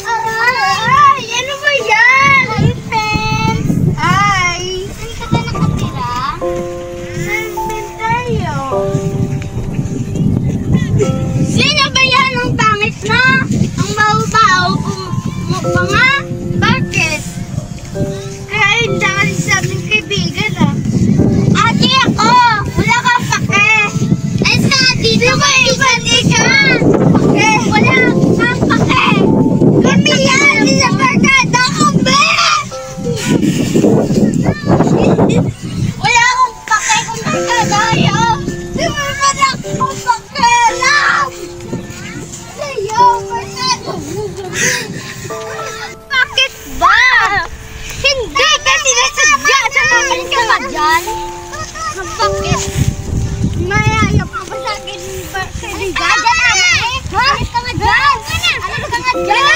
Aray! Ano ba yan? Hi, friends! Hi! Saan ka ba nakatira? Saan tayo? Sino ba yan? Ang pangit na! Ang baho-baho mo pa nga? Bakit? Kaya hindi ka rin sa aming kaibigan ah. Ate ako! Wala kang pake! Ay sa dito ka ibalik ka! Wala kang pake! Kami yan! Isa barkada ko, be! Wala akong pake kung barkada kayo! Di ba wala akong pake lang! Sa'yo, barkada! Bakit ba? Hindi kasi nasadya! Samahan ka ba dyan? Bakit? Mayayap ka ba sa akin? Kaibigan? Ha? Alis ka nga dyan! Alis ka nga dyan!